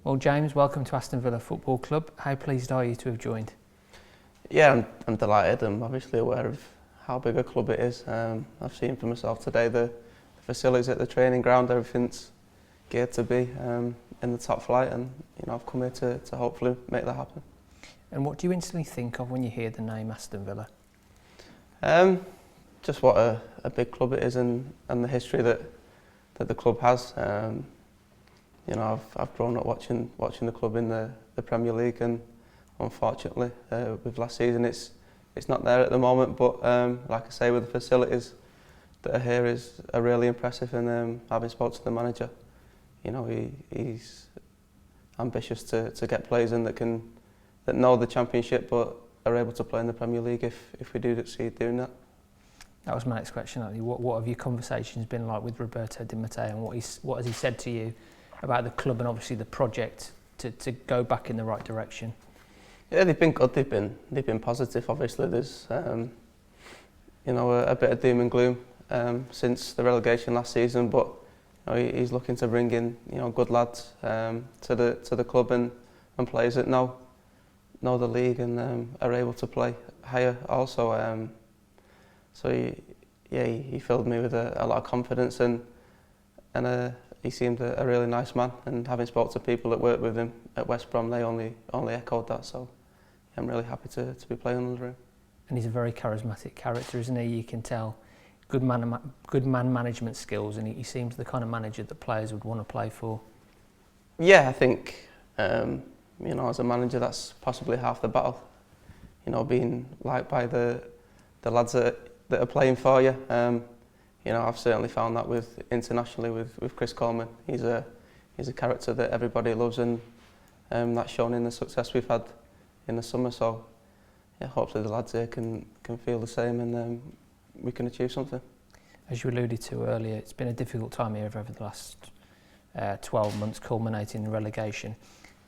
Well, James, welcome to Aston Villa Football Club. How pleased are you to have joined? Yeah, I'm delighted. I'm obviously aware of how big a club it is. I've seen for myself today the facilities at the training ground, everything's geared to be in the top flight, and I've come here to hopefully make that happen. And what do you instantly think of when you hear the name Aston Villa? Just what a big club it is, and the history that the club has. I've grown up watching the club in the Premier League, and unfortunately with last season it's not there at the moment, but like I say, with the facilities that are here are really impressive, and having spoke to the manager, he's ambitious to get players in that know the Championship but are able to play in the Premier League if we do succeed doing that. That was my next question, actually. What have your conversations been like with Roberto Di Matteo, and what has he said to you about the club and obviously the project to go back in the right direction? Yeah, they've been good. They've been positive. Obviously, there's a bit of doom and gloom since the relegation last season, but he's looking to bring in good lads to the club and players that know the league and are able to play higher also. So he filled me with a lot of confidence, and he seemed a really nice man, and having spoke to people that worked with him at West Brom, they only echoed that. So I'm really happy to be playing under him. And he's a very charismatic character, isn't he? You can tell good man management skills, and he seems the kind of manager that players would want to play for. Yeah, I think as a manager, that's possibly half the battle. Being liked by the lads that are playing for you. I've certainly found that internationally with Chris Coleman. He's a character that everybody loves, and that's shown in the success we've had in the summer. So yeah, hopefully the lads here can feel the same, and we can achieve something. As you alluded to earlier, it's been a difficult time here over the last 12 months, culminating in relegation.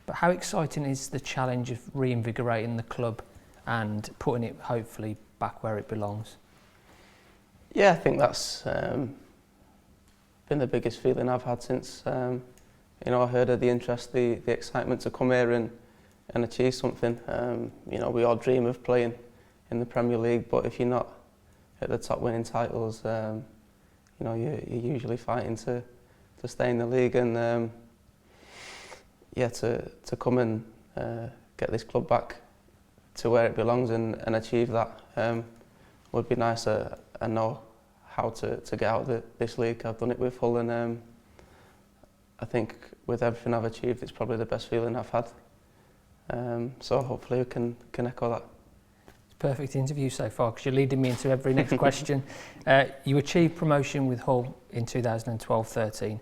But how exciting is the challenge of reinvigorating the club and putting it hopefully back where it belongs? Yeah, I think that's been the biggest feeling I've had since I heard of the interest, the excitement to come here and achieve something. We all dream of playing in the Premier League, but if you're not at the top winning titles, you're usually fighting to stay in the league, and to come and get this club back to where it belongs and achieve that would be nice. I know how to get out of this league. I've done it with Hull, and I think with everything I've achieved, it's probably the best feeling I've had. So hopefully we can echo that. It's a perfect interview so far, because you're leading me into every next question. You achieved promotion with Hull in 2012-13.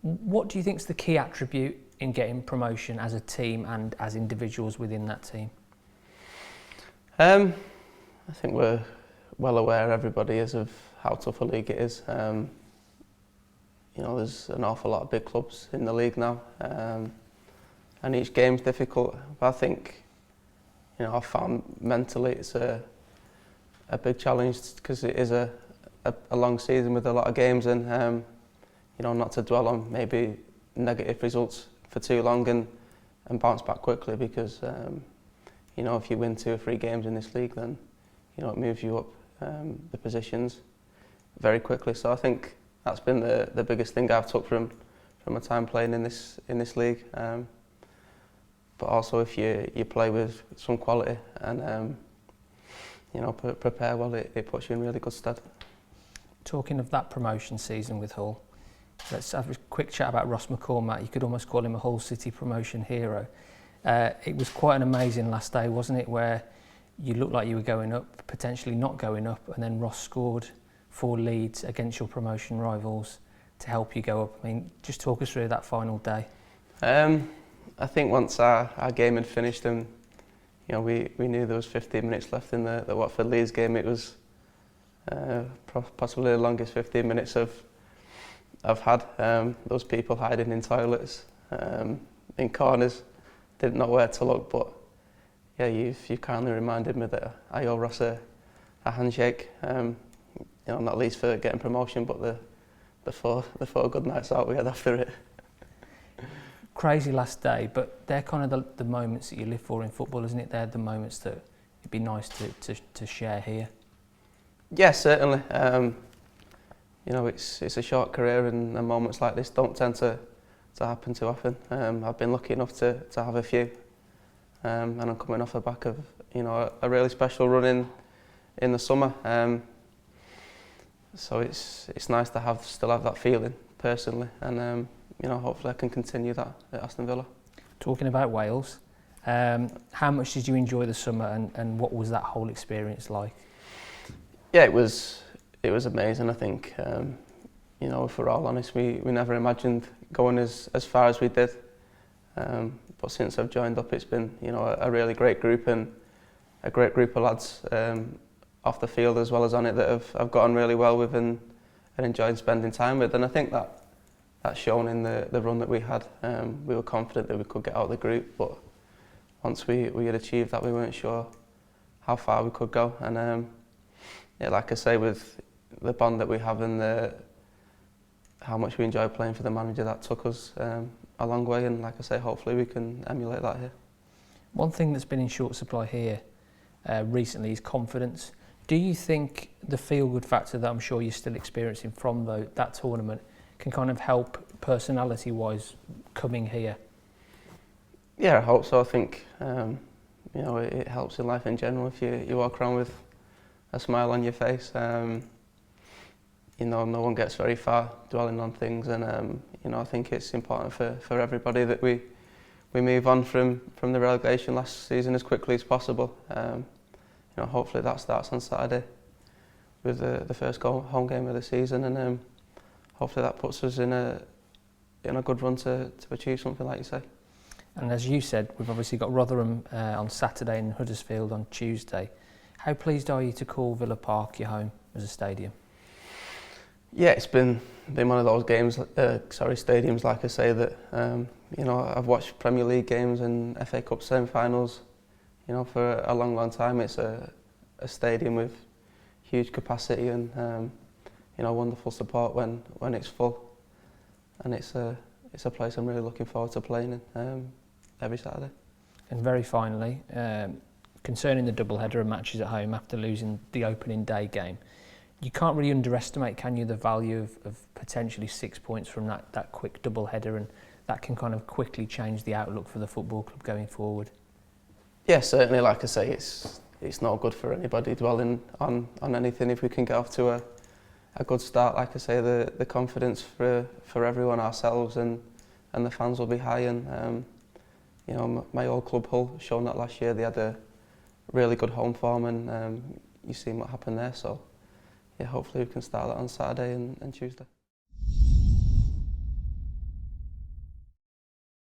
What do you think is the key attribute in getting promotion as a team and as individuals within that team? I think we're well aware, everybody is, of how tough a league it is. There's an awful lot of big clubs in the league now, and each game's difficult. But I think, I've found mentally it's a big challenge, because it is a long season with a lot of games, and not to dwell on maybe negative results for too long and bounce back quickly, because if you win 2 or 3 games in this league, then it moves you up the positions very quickly. So I think that's been the biggest thing I've took from my time playing in this league. But also, if you play with some quality and prepare well, it puts you in really good stead. Talking of that promotion season with Hull, let's have a quick chat about Ross McCormack. You could almost call him a Hull City promotion hero. It was quite an amazing last day, wasn't it, where you looked like you were going up, potentially not going up, and then Ross scored 4 leads against your promotion rivals to help you go up. I mean, just talk us through that final day. I think once our game had finished, and we knew there was 15 minutes left in the Watford Leeds game. It was possibly the longest 15 minutes I've had. Those people hiding in toilets, in corners, didn't know where to look, but yeah, you've kindly reminded me that I owe Ross a handshake. Not least for getting promotion, but the four good nights out we had after it. crazy last day, but they're kind of the moments that you live for in football, isn't it? They're the moments that it'd be nice to share here. Yeah, certainly. You know, it's a short career, and moments like this don't tend to happen too often. I've been lucky enough to have a few, and I'm coming off the back of, you know, a really special run in the summer. So it's nice to still have that feeling personally, and you know, hopefully I can continue that at Aston Villa. Talking about Wales, how much did you enjoy the summer, and what was that whole experience like? Yeah, it was amazing. I think, you know, if we're all honest, we never imagined going as far as we did. But since I've joined up, it's been, you know, a really great group, and a great group of lads off the field as well as on it that I've got on really well with and enjoyed spending time with. And I think that's shown in the run that we had. We were confident that we could get out of the group, but once we had achieved that, we weren't sure how far we could go. And yeah, like I say, with the bond that we have and how much we enjoy playing for the manager, that took us a long way. And like I say, hopefully we can emulate that here. One thing that's been in short supply here recently is confidence. Do you think the feel-good factor that I'm sure you're still experiencing from that tournament can kind of help personality-wise coming here? Yeah, I hope so. I think you know, it helps in life in general if you walk around with a smile on your face. You know, no one gets very far dwelling on things, and you know, I think it's important for everybody that we move on from the relegation last season as quickly as possible. You know, hopefully that starts on Saturday with the first home game of the season, and hopefully that puts us in a good run to achieve something like you say. And as you said, we've obviously got Rotherham on Saturday and Huddersfield on Tuesday. How pleased are you to call Villa Park your home as a stadium? Yeah, it's been one of those stadiums, like I say, that you know, I've watched Premier League games and FA Cup semi-finals, you know, for a long time. It's a stadium with huge capacity and you know, wonderful support when it's full, and it's a place I'm really looking forward to playing in every Saturday. And very finally, concerning the doubleheader of matches at home after losing the opening day game, you can't really underestimate, can you, the value of potentially 6 points from that quick doubleheader, and that can kind of quickly change the outlook for the football club going forward. Yeah, certainly. Like I say, it's not good for anybody dwelling on anything. If we can get off to a good start, like I say, the confidence for everyone, ourselves and the fans will be high. And you know, my old club Hull shown that last year. They had a really good home form, and you seen what happened there. So yeah, hopefully we can start that on Saturday and Tuesday.